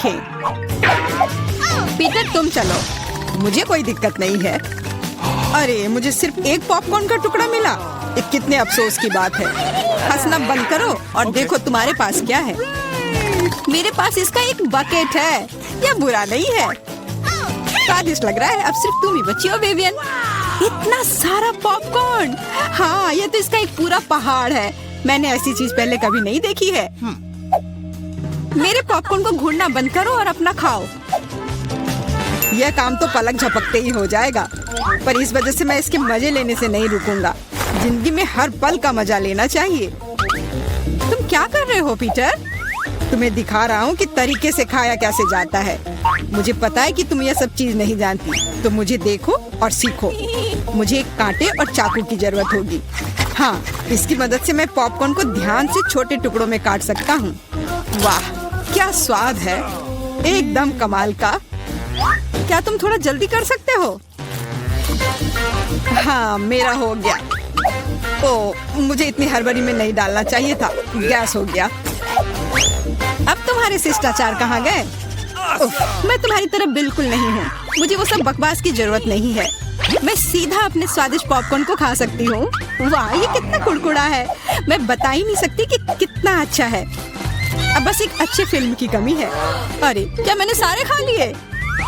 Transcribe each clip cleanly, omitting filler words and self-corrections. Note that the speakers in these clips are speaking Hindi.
देखें। पीटर तुम चलो, मुझे कोई दिक्कत नहीं है। अरे मुझे सिर्फ एक पॉपकॉर्न का टुकड़ा मिला, ये कितने अफसोस की बात है। हंसना बंद करो और देखो तुम्हारे पास क्या है। मेरे पास इसका एक बकेट है, यह बुरा नहीं है, स्वादिष्ट लग रहा है। अब सिर्फ तुम ही बची हो विवियन। इतना सारा पॉपकॉर्न, हाँ ये तो इसका एक पूरा पहाड़ है। मैंने ऐसी चीज पहले कभी नहीं देखी है। मेरे पॉपकॉर्न को घूरना बंद करो और अपना खाओ। यह काम तो पलक झपकते ही हो जाएगा, पर इस वजह से मैं इसके मजे लेने से नहीं रुकूंगा। जिंदगी में हर पल का मजा लेना चाहिए। तुम क्या कर रहे हो पीटर? तुम्हें दिखा रहा हूँ कि तरीके से खाया कैसे जाता है। मुझे पता है कि तुम यह सब चीज नहीं जानती, तो मुझे देखो और सीखो। मुझे एक कांटे और चाकू की जरूरत होगी। हाँ, इसकी मदद से मैं पॉपकॉर्न को ध्यान से छोटे टुकड़ों में काट सकता हूँ। वाह क्या स्वाद है, एकदम कमाल का। क्या तुम थोड़ा जल्दी कर सकते हो? हाँ मेरा हो गया। ओ मुझे इतनी हड़बड़ी में नहीं डालना चाहिए था। गैस हो गया। अब तुम्हारे शिष्टाचार कहाँ गए? मैं तुम्हारी तरह बिल्कुल नहीं हूँ। मुझे वो सब बकवास की जरूरत नहीं है। मैं सीधा अपने स्वादिष्ट पॉपकॉर्न को खा सकती हूँ। वाह ये कितना कुड़कुड़ा है, मैं बता ही नहीं सकती कि कितना अच्छा है। अब बस एक अच्छे फिल्म की कमी है। अरे क्या मैंने सारे खा लिए?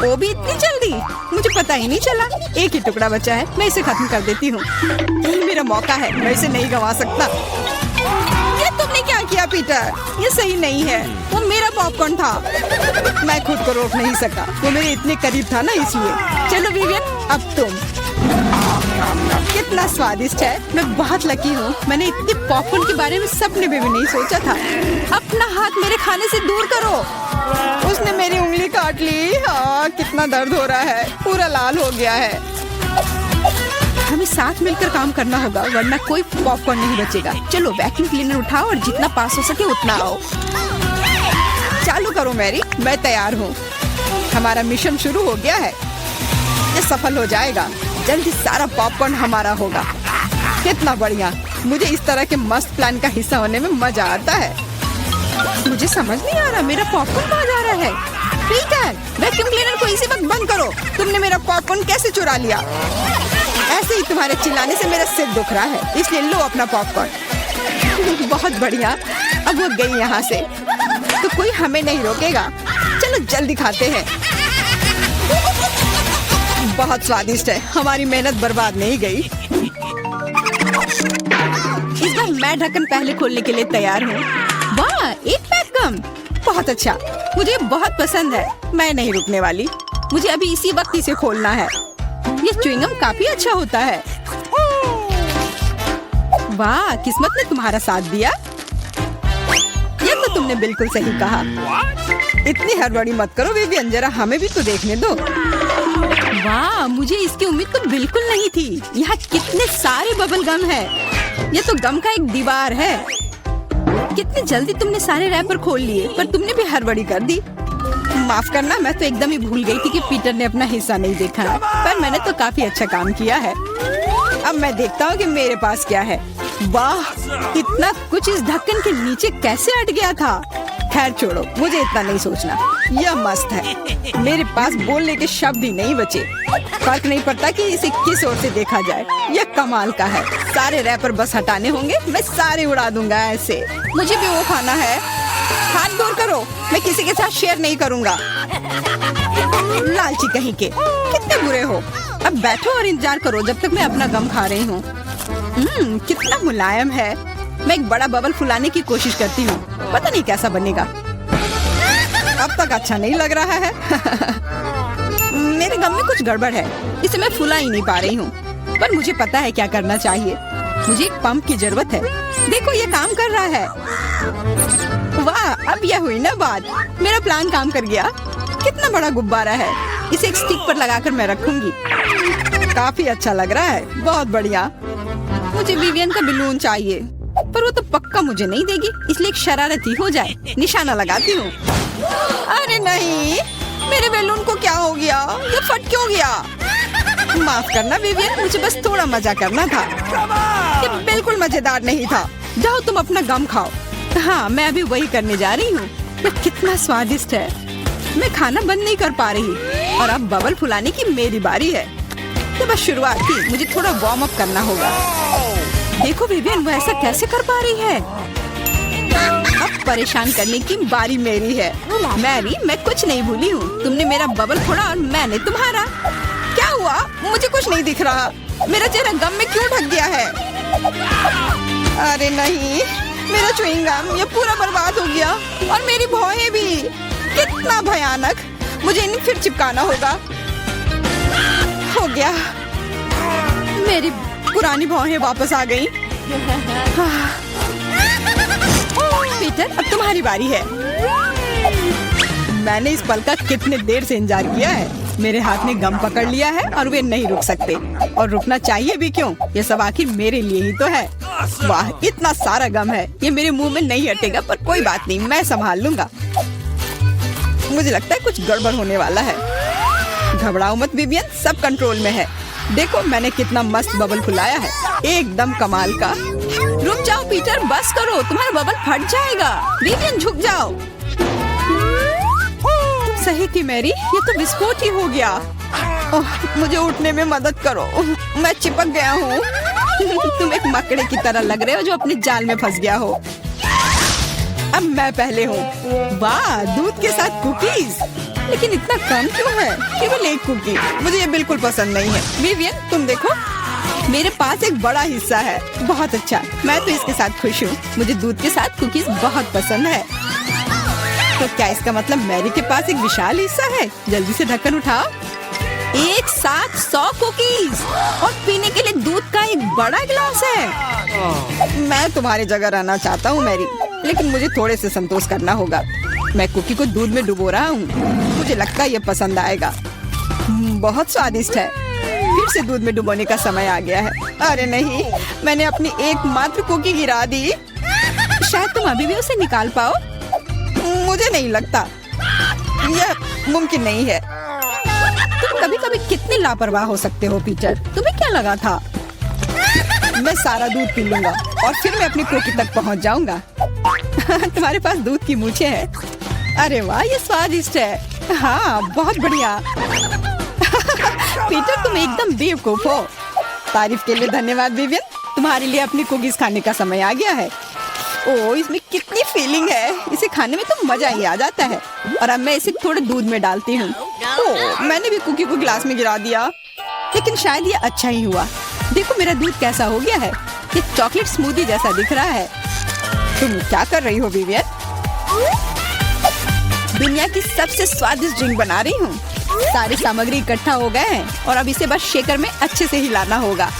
वो भी इतनी जल्दी, मुझे पता ही नहीं चला। एक ही टुकड़ा बचा है, मैं इसे खत्म कर देती हूँ। यही मेरा मौका है, मैं इसे नहीं गंवा सकता। ये तुमने क्या किया पीटर? ये सही नहीं है, वो मेरा पॉपकॉर्न था। मैं खुद को रोक नहीं सका, वो मेरे इतने करीब था ना, इसलिए। चलो विवियन अब तुम। कितना स्वादिष्ट है, मैं बहुत लकी हूँ। मैंने इतने पॉपकॉर्न के बारे में सपने में भी नहीं सोचा था। अपना हाथ मेरे खाने से दूर करो। उसने मेरी उंगली काट ली। हाँ कितना दर्द हो रहा है, पूरा लाल हो गया है। हमें साथ मिलकर काम करना होगा, वरना कोई पॉपकॉर्न नहीं बचेगा। चलो वैक्यूम क्लीनर उठाओ और जितना पास हो सके उतना आओ। चालू करो मैरी, मैं तैयार हूँ। हमारा मिशन शुरू हो गया है, ये सफल हो जाएगा। जल्दी सारा पॉपकॉर्न हमारा होगा। कितना बढ़िया, मुझे इस तरह के मस्त प्लान का हिस्सा होने में मजा आता है। मुझे समझ नहीं आ रहा मेरा पॉपकॉर्न कहाँ जा रहा है। पीटर वैक्यूम क्लीनर को इसी वक्त बंद करो। तुमने मेरा पॉपकॉर्न कैसे चुरा लिया? ऐसे ही तुम्हारे चिल्लाने से मेरा सिर दुख रहा है, इसलिए लो अपना पॉपकॉर्न। बहुत बढ़िया, अब वो गई यहाँ से तो कोई हमें नहीं रोकेगा। चलो जल्दी खाते हैं। बहुत स्वादिष्ट है, हमारी मेहनत बर्बाद नहीं गई। इस बार मैं ढक्कन पहले खोलने के लिए तैयार हूँ। वाह एक पैक कम, बहुत अच्छा, मुझे बहुत पसंद है। मैं नहीं रुकने वाली, मुझे अभी इसी वक्त इसे खोलना है। ये च्युइंगम काफी अच्छा होता है। वाह किस्मत ने तुम्हारा साथ दिया। ये तो तुमने बिल्कुल सही कहा। इतनी हड़बड़ी मत करो विवियन, जरा हमें भी तो देखने दो। वाह मुझे इसकी उम्मीद तो बिल्कुल नहीं थी। यहाँ कितने सारे बबल गम है, ये तो गम का एक दीवार है। कितनी जल्दी तुमने सारे रैपर खोल लिए, पर तुमने भी हड़बड़ी कर दी। माफ करना, मैं तो एकदम ही भूल गई थी कि पीटर ने अपना हिस्सा नहीं देखा है, पर मैंने तो काफी अच्छा काम किया है। अब मैं देखता हूँ कि मेरे पास क्या है। वाह इतना कुछ इस ढक्कन के नीचे कैसे अट गया था। खैर छोड़ो, मुझे इतना नहीं सोचना। यह मस्त है, मेरे पास बोलने के शब्द ही नहीं बचे। फर्क नहीं पड़ता कि इसे किस ओर से देखा जाए, यह कमाल का है। सारे रैपर बस हटाने होंगे, मैं सारे उड़ा दूंगा ऐसे। मुझे भी वो खाना है। हाथ दूर करो, मैं किसी के साथ शेयर नहीं करूंगा। लालची कहीं के, कितने बुरे हो। अब बैठो और इंतजार करो जब तक मैं अपना गम खा रही हूँ। कितना मुलायम है। मैं एक बड़ा बबल फुलाने की कोशिश करती हूँ, पता नहीं कैसा बनेगा। अब तक अच्छा नहीं लग रहा है। मेरे गम में कुछ गड़बड़ है, इसे मैं फुला ही नहीं पा रही हूँ। पर मुझे पता है क्या करना चाहिए। मुझे एक पंप की जरूरत है। देखो ये काम कर रहा है। वाह अब यह हुई ना बात, मेरा प्लान काम कर गया। कितना बड़ा गुब्बारा है, इसे एक स्टिक पर लगाकर मैं रखूंगी। काफी अच्छा लग रहा है, बहुत बढ़िया। मुझे विवियन का बलून चाहिए, पर वो तो पक्का मुझे नहीं देगी, इसलिए एक शरारती हो जाए, निशाना लगाती हूँ। अरे नहीं, मेरे बैलून को क्या हो गया? ये फट क्यों गया? माफ करना विवियन, मुझे बस थोड़ा मजा करना था। ये बिल्कुल मजेदार नहीं था। जाओ तुम अपना गम खाओ। हाँ मैं अभी वही करने जा रही हूँ। ये कितना स्वादिष्ट है। मैं खाना बंद नहीं कर पा रही और अब बबल फुलाने की मेरी बारी है। तो बस शुरुआत थी, मुझे थोड़ा वार्म अप करना होगा। देखो विवियन, वो ऐसा कैसे कर पा रही है। अब परेशान करने की बारी मेरी है। मैरी, मैं कुछ नहीं भूली हूँ। तुमने मेरा बबल फोड़ा और मैंने तुम्हारा। क्या हुआ? मुझे कुछ नहीं दिख रहा। मेरा चेहरा गम में क्यों ढक गया है? अरे नहीं, मेरा च्युइंग गम ये पूरा बर्बाद हो गया और मेरी भौहें भी। कितना भयानक। मुझे इन्हें फिर चिपकाना होगा। हो गया, मेरी पुरानी भौहें वापस आ गईं। पीटर, अब तुम्हारी बारी है। मैंने इस पल का कितने देर से इंतजार किया है। मेरे हाथ ने गम पकड़ लिया है और वे नहीं रुक सकते, और रुकना चाहिए भी क्यों? ये सब आखिर मेरे लिए ही तो है। वाह, इतना सारा गम है, ये मेरे मुंह में नहीं हटेगा, पर कोई बात नहीं, मैं संभाल लूंगा। मुझे लगता है कुछ गड़बड़ होने वाला है। घबराओ मत विवियन, सब कंट्रोल में है। देखो मैंने कितना मस्त बबल फुलाया है, एकदम कमाल का। रुक जाओ पीटर, बस करो, तुम्हारा बबल फट जाएगा। विवियन झुक जाओ। सही थी मैरी, ये तो विस्फोट ही हो गया। मुझे उठने में मदद करो, मैं चिपक गया हूँ। तुम एक मकड़े की तरह लग रहे हो जो अपने जाल में फंस गया हो। अब मैं पहले हूँ। वाह, दूध के साथ कुकीज, लेकिन इतना कम क्यों है? केवल एक कुकी। मुझे ये बिल्कुल पसंद नहीं है। विवियन, तुम देखो, मेरे पास एक बड़ा हिस्सा है। बहुत अच्छा, मैं तो इसके साथ खुश हूँ। मुझे दूध के साथ कुकीज बहुत पसंद है। तो क्या इसका मतलब मैरी के पास एक विशाल हिस्सा है? जल्दी से ढक्कन उठाओ। एक साथ 100 कुकीज और पीने के लिए दूध का एक बड़ा गिलास है। मैं तुम्हारी जगह रहना चाहता हूँ मैरी, लेकिन मुझे थोड़े से संतोष करना होगा। मैं कुकी को दूध में डुबो रहा हूँ। मुझे लगता है ये पसंद आएगा। बहुत स्वादिष्ट है। फिर से दूध में डुबोने का समय आ गया है। अरे नहीं, मैंने अपनी एकमात्र कुकी गिरा दी। शायद तुम अभी भी उसे निकाल पाओ। मुझे नहीं लगता, यह मुमकिन नहीं है। तुम कभी कभी कितने लापरवाह हो सकते हो पीटर। तुम्हें क्या लगा था मैं सारा दूध पी लूंगा और फिर मैं अपनी कुकी तक पहुंच जाऊंगा? तुम्हारे पास दूध की मूछें हैं। अरे वाह, ये स्वादिष्ट है। हाँ, बहुत बढ़िया। पीटर, तुम एकदम बेवकूफ हो। तारीफ के लिए धन्यवाद विवियन। तुम्हारे लिए अपनी कुकीज खाने का समय आ गया है। ओह, इसमें कितनी फीलिंग है। इसे खाने में तो मजा ही आ जाता है। और अब मैं इसे थोड़े दूध में डालती हूँ। ओह, मैंने भी कुकी को गिलास में गिरा दिया, लेकिन शायद ये अच्छा ही हुआ। देखो मेरा दूध कैसा हो गया है। ये चॉकलेट स्मूदी जैसा दिख रहा है। तुम क्या कर रही हो विवियन? दुनिया की सबसे स्वादिष्ट ड्रिंक बना रही हूँ। सारी सामग्री इकट्ठा हो गए हैं और अब इसे बस शेकर में अच्छे से हिलाना होगा।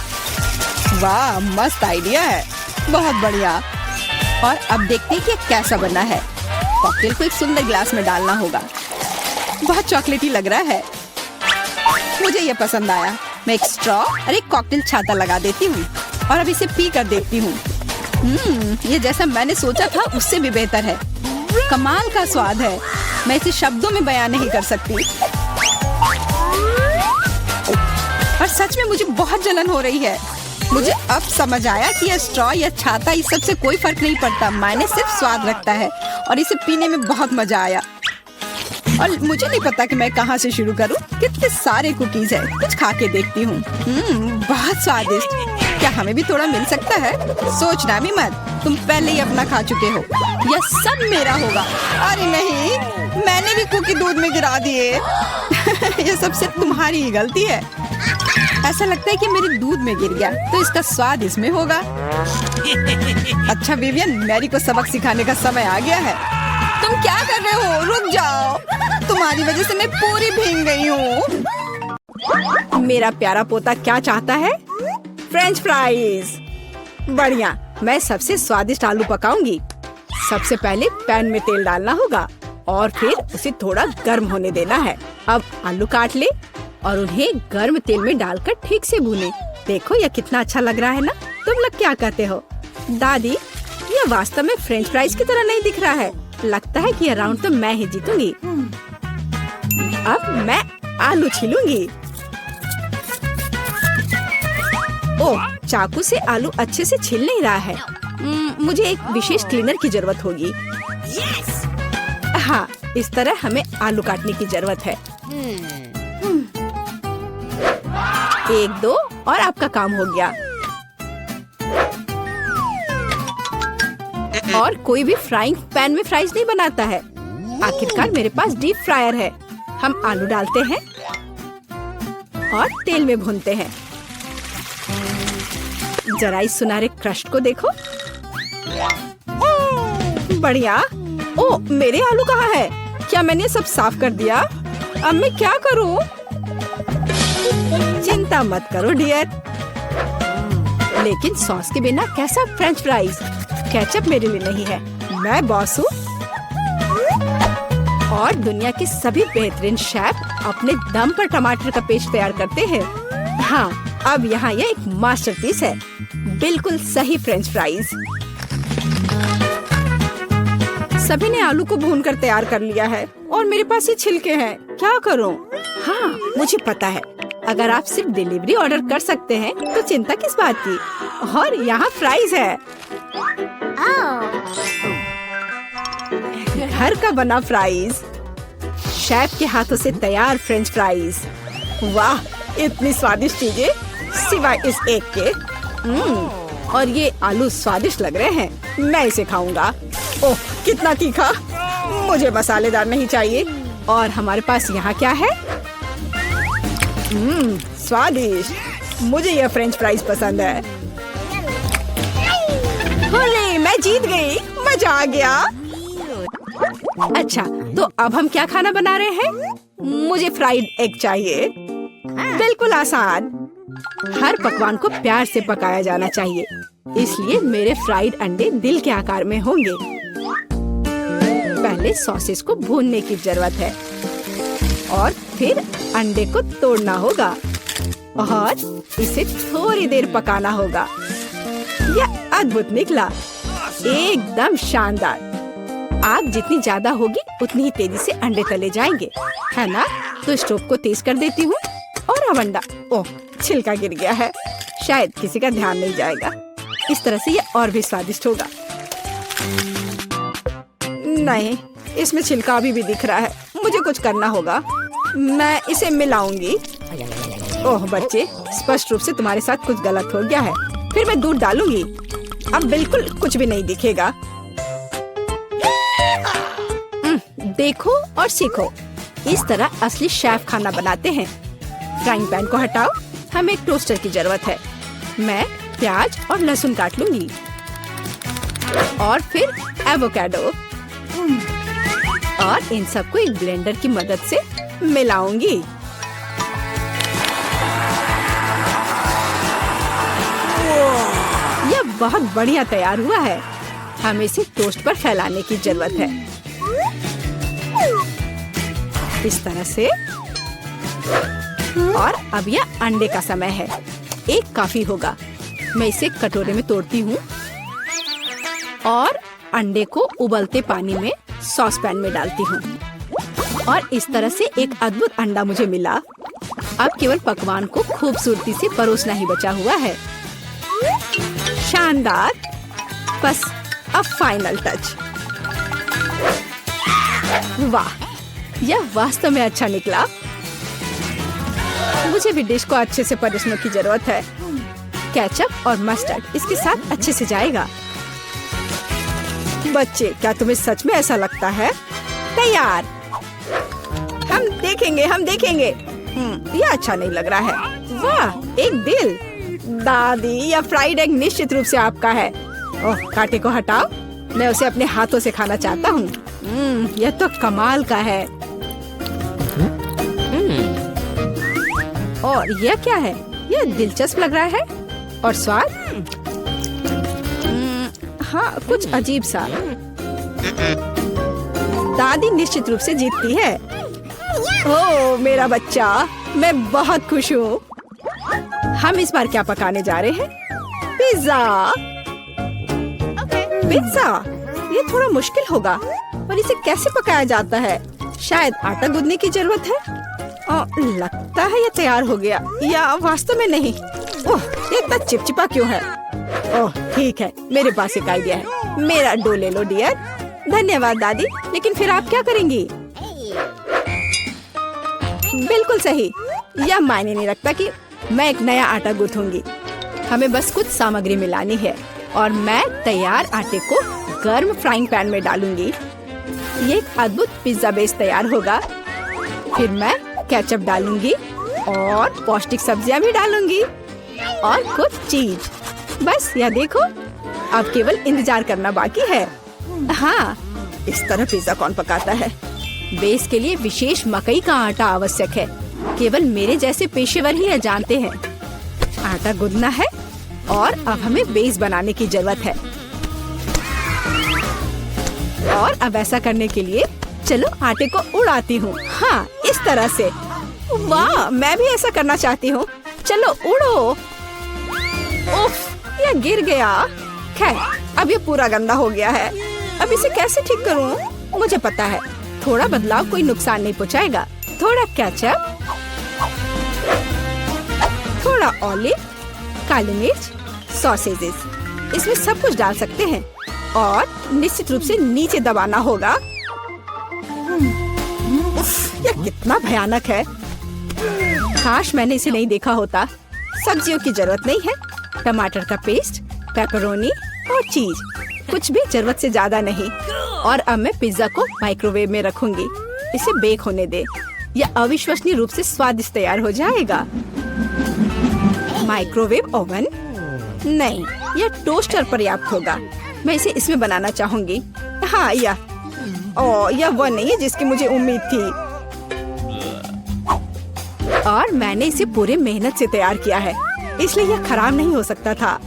वाह, मस्त आइडिया है, बहुत बढ़िया। और अब देखते हैं कि कैसा बना है। कॉकटेल को एक सुंदर गिलास में डालना होगा। बहुत चॉकलेटी लग रहा है। मुझे ये पसंद आया। मैं एक स्ट्रॉ और एक कॉकटेल छाता लगा देती हूँ और अब इसे पी कर देखती हूँ। ये जैसा मैंने सोचा था उससे भी बेहतर है। कमाल का स्वाद है। मैं इसे शब्दों में बयान नहीं कर सकती। और सच में मुझे बहुत जलन हो रही है। मुझे अब समझ आया कि यह स्ट्रॉ या छाता इस सब से कोई फर्क नहीं पड़ता। मायने सिर्फ स्वाद रखता है और इसे पीने में बहुत मजा आया। और मुझे नहीं पता कि मैं कहाँ से शुरू करूँ। कितने सारे कुकीज है। कुछ खा के देखती हूँ। बहुत स्वादिष्ट। क्या हमें भी थोड़ा मिल सकता है? सोचना भी मत, तुम पहले ही अपना खा चुके हो। यह सब मेरा होगा। अरे नहीं, मैंने भी कुकी दूध में गिरा दिए। यह सब सिर्फ तुम्हारी ही गलती है। ऐसा लगता है कि मेरे दूध में गिर गया, तो इसका स्वाद इसमें होगा। अच्छा विवियन, मैरी को सबक सिखाने का समय आ गया है। तुम क्या कर रहे हो? रुक जाओ, तुम्हारी वजह से मैं पूरी भीग गई हूँ। मेरा प्यारा पोता क्या चाहता है? French fries. बढ़िया, मैं सबसे स्वादिष्ट आलू पकाऊंगी। सबसे पहले पैन में तेल डालना होगा और फिर उसे थोड़ा गर्म होने देना है। अब आलू काट ले और उन्हें गर्म तेल में डालकर ठीक से भूने। देखो यह कितना अच्छा लग रहा है ना? तुम लोग क्या कहते हो? दादी, यह वास्तव में फ्रेंच फ्राइज की तरह नहीं दिख रहा है। लगता है कि यह राउंड तो मैं ही जीतूंगी। अब मैं आलू छीलूंगी। ओह, चाकू से आलू अच्छे से छिल नहीं रहा है। मुझे एक विशेष क्लीनर की जरूरत होगी। हाँ, इस तरह हमें आलू काटने की जरूरत है। 1 2 और आपका काम हो गया। और कोई भी फ्राइंग पैन में फ्राइज नहीं बनाता है। आखिरकार मेरे पास डीप फ्रायर है। हम आलू डालते हैं और तेल में भूनते हैं। जरा इस सुनहरे क्रस्ट को देखो। बढ़िया। ओ, मेरे आलू कहाँ है? क्या मैंने सब साफ कर दिया? अब मैं क्या करूं? चिंता मत करो डियर। लेकिन सॉस के बिना कैसा फ्रेंच फ्राइज? केचप मेरे लिए नहीं है, मैं बॉस हूँ। और दुनिया के सभी बेहतरीन शेफ अपने दम पर टमाटर का पेस्ट तैयार करते हैं। हाँ, अब यहाँ यह एक मास्टरपीस है। बिल्कुल सही फ्रेंच फ्राइज। सभी ने आलू को भूनकर तैयार कर लिया है और मेरे पास ये छिलके हैं। क्या करूं? हाँ, मुझे पता है। अगर आप सिर्फ डिलीवरी ऑर्डर कर सकते हैं तो चिंता किस बात की। और यहाँ फ्राइज है। घर का बना फ्राइज, शेफ के हाथों से तैयार फ्रेंच फ्राइज। वाह, इतनी स्वादिष्ट चीजें सिवाय इस एक के। और ये आलू स्वादिष्ट लग रहे हैं। मैं इसे खाऊंगा। ओह, कितना तीखा। मुझे मसालेदार नहीं चाहिए। और हमारे पास यहाँ क्या है? स्वादिष्ट। मुझे यह फ्रेंच फ्राइज पसंद है। होले, मैं जीत गई। मजा आ गया। अच्छा, तो अब हम क्या खाना बना रहे हैं? मुझे फ्राइड एग चाहिए। बिल्कुल आसान। हर पकवान को प्यार से पकाया जाना चाहिए, इसलिए मेरे फ्राइड अंडे दिल के आकार में होंगे। पहले सॉसेस को भूनने की जरूरत है और फिर अंडे को तोड़ना होगा और इसे थोड़ी देर पकाना होगा। यह अद्भुत निकला, एकदम शानदार। आग जितनी ज्यादा होगी उतनी ही तेजी से अंडे तले जाएंगे, है ना? तो स्टोव को तेज कर देती हूँ और अब अंडा। ओह, छिलका गिर गया है। शायद किसी का ध्यान नहीं जाएगा। इस तरह से ये और भी स्वादिष्ट होगा। नहीं, इसमें छिलका अभी भी दिख रहा है। मुझे कुछ करना होगा। मैं इसे मिलाऊंगी। ओह बच्चे, स्पष्ट रूप से तुम्हारे साथ कुछ गलत हो गया है। फिर मैं दूध डालूंगी। अब बिल्कुल कुछ भी नहीं दिखेगा। देखो और सीखो। इस तरह असली शेफ खाना बनाते हैं। फ्राइंग पैन को हटाओ। हमें एक टोस्टर की जरूरत है। मैं प्याज और लहसुन काट लूंगी और फिर एवोकाडो और इन सबको एक ब्लेंडर की मदद से मिलाऊंगी। यह बहुत बढ़िया तैयार हुआ है। हमें इसे टोस्ट पर फैलाने की जरूरत है। इस तरह से। और अब यह अंडे का समय है। एक काफी होगा। मैं इसे कटोरे में तोड़ती हूँ और अंडे को उबलते पानी में सॉस पैन में डालती हूँ। और इस तरह से एक अद्भुत अंडा मुझे मिला। अब केवल पकवान को खूबसूरती से परोसना ही बचा हुआ है। शानदार। बस अब फाइनल टच। वाह, यह वास्तव में अच्छा निकला। मुझे भी डिश को अच्छे से परोसने की जरूरत है। केचप और मस्टर्ड इसके साथ अच्छे से जाएगा। बच्चे, क्या तुम्हें सच में ऐसा लगता है? तैयार। हम देखेंगे, हम देखेंगे। यह अच्छा नहीं लग रहा है। वाह, एक दिल। दादी, यह फ्राइड एग निश्चित रूप से आपका है। ओह, कांटे को हटाओ। मैं उसे अपने हाथों से खाना चाहता हूँ। यह तो कमाल का है। और यह क्या है? यह दिलचस्प लग रहा है। और स्वाद? हाँ, कुछ अजीब सा। दादी निश्चित रूप से जीतती है। ओह मेरा बच्चा, मैं बहुत खुश हूँ। हम इस बार क्या पकाने जा रहे हैं? पिज्जा। पिज्जा, ये थोड़ा मुश्किल होगा। पर इसे कैसे पकाया जाता है? शायद आटा गूंदने की जरूरत है। लगता है ये तैयार हो गया, या वास्तव में नहीं। ओह, ये इतना चिपचिपा क्यों है? ओह ठीक है, मेरे पास एक आइडिया है। मेरा डो ले लो डियर। धन्यवाद दादी। लेकिन फिर आप क्या करेंगी? बिल्कुल सही। यह मायने नहीं रखता कि मैं एक नया आटा गूंथूंगी। हमें बस कुछ सामग्री मिलानी है और मैं तैयार आटे को गर्म फ्राइंग पैन में डालूंगी। ये एक अद्भुत पिज्जा बेस तैयार होगा। फिर मैं केचप डालूंगी और पौष्टिक सब्जियां भी डालूंगी और कुछ चीज। बस यह देखो, अब केवल इंतजार करना बाकी है। हाँ, इस तरह पिज्जा कौन पकाता है? बेस के लिए विशेष मकई का आटा आवश्यक है। केवल मेरे जैसे पेशेवर ही यह जानते हैं। आटा गूंदना है और अब हमें बेस बनाने की जरूरत है। और अब ऐसा करने के लिए चलो आटे को उड़ाती हूँ। हाँ, इस तरह से। वाह, मैं भी ऐसा करना चाहती हूँ। चलो उड़ो। उफ, यह गिर गया। खैर, अब ये पूरा गंदा हो गया है। अब इसे कैसे ठीक करूँ? मुझे पता है, थोड़ा बदलाव कोई नुकसान नहीं पहुँचाएगा। थोड़ा केचप, थोड़ा ऑलिव, काली मिर्च, सॉसेजेस, इसमें सब कुछ डाल सकते हैं और निश्चित रूप से नीचे दबाना होगा। उफ, यह कितना भयानक है। काश मैंने इसे नहीं देखा होता। सब्जियों की जरूरत नहीं है। टमाटर का पेस्ट, पेपरोनी और चीज, कुछ भी जरूरत से ज्यादा नहीं। और अब मैं पिज्जा को माइक्रोवेव में रखूंगी। इसे बेक होने दे। यह अविश्वसनीय रूप से स्वादिष्ट तैयार हो जाएगा। माइक्रोवेव ओवन नहीं, यह टोस्टर पर्याप्त होगा। मैं इसे इसमें बनाना चाहूंगी। हाँ, यह वह नहीं है जिसकी मुझे उम्मीद थी। और मैंने इसे पूरे मेहनत से तैयार किया है, इसलिए यह खराब नहीं हो सकता था।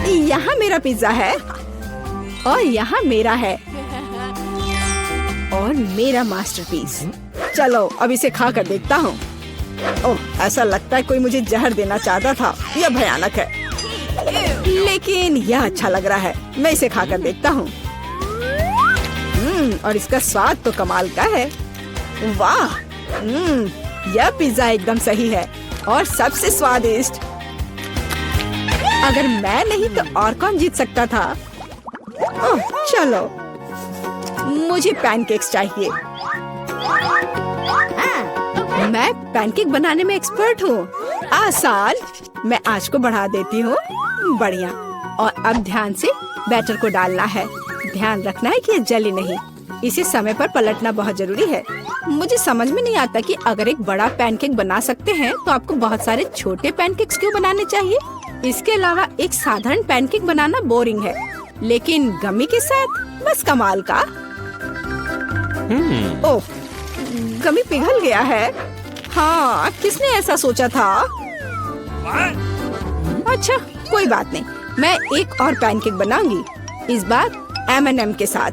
यहाँ मेरा पिज्जा है और यहाँ मेरा है और मेरा मास्टरपीस। चलो अब इसे खा कर देखता हूँ। ओह, ऐसा लगता है कोई मुझे जहर देना चाहता था। यह भयानक है, लेकिन यह अच्छा लग रहा है। मैं इसे खा कर देखता हूँ। और इसका स्वाद तो कमाल का है। वाह, यह पिज्जा एकदम सही है और सबसे स्वादिष्ट। अगर मैं नहीं तो और कौन जीत सकता था? ओह, चलो, मुझे पैनकेक्स चाहिए। मैं पैनकेक बनाने में एक्सपर्ट हूँ। आसान। मैं आंच को बढ़ा देती हूँ। बढ़िया। और अब ध्यान से बैटर को डालना है। ध्यान रखना है कि ये जले नहीं। इसे समय पर पलटना बहुत जरूरी है। मुझे समझ में नहीं आता कि अगर एक बड़ा पैनकेक बना सकते हैं तो आपको बहुत सारे छोटे पैनकेक्स क्यों बनाने चाहिए? इसके अलावा एक साधारण पैनकेक बनाना बोरिंग है, लेकिन गमी के साथ बस कमाल का। ओह, गमी पिघल गया है। हाँ, किसने ऐसा सोचा था? अच्छा, कोई बात नहीं। मैं एक और पैनकेक बनाऊंगी, इस बार M&M के साथ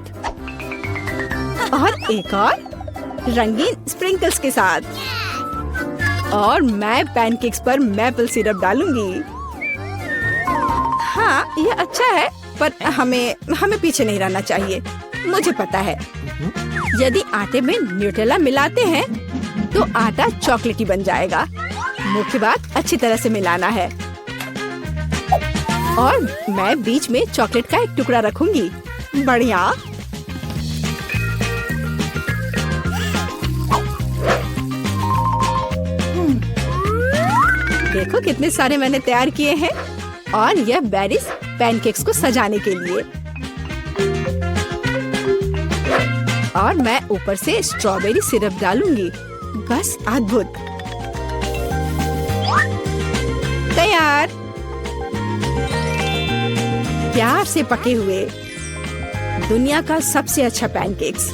और एक और रंगीन स्प्रिंकल्स के साथ। और मैं पैनकेक्स पर मैपल सिरप डालूंगी। हाँ, यह अच्छा है, पर हमें पीछे नहीं रहना चाहिए। मुझे पता है, यदि आटे में न्यूटेला मिलाते हैं तो आटा चॉकलेटी बन जाएगा। मुख्य बात अच्छी तरह से मिलाना है। और मैं बीच में चॉकलेट का एक टुकड़ा रखूंगी। बढ़िया। देखो कितने सारे मैंने तैयार किए हैं। और यह बेरीज पैनकेक्स को सजाने के लिए। और मैं ऊपर से स्ट्रॉबेरी सिरप डालूंगी। बस अद्भुत। तैयार। प्यार से पके हुए दुनिया का सबसे अच्छा पैनकेक्स।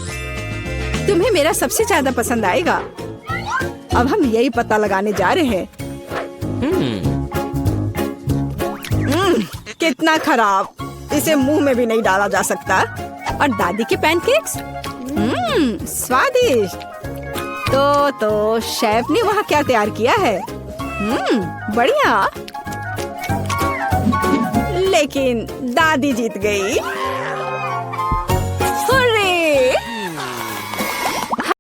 तुम्हें मेरा सबसे ज्यादा पसंद आएगा। अब हम यही पता लगाने जा रहे हैं। कितना खराब। इसे मुंह में भी नहीं डाला जा सकता। और दादी के पैनकेक्स स्वादिष्ट। तो शेफ ने वहाँ क्या तैयार किया है? बढ़िया। लेकिन दादी जीत गई।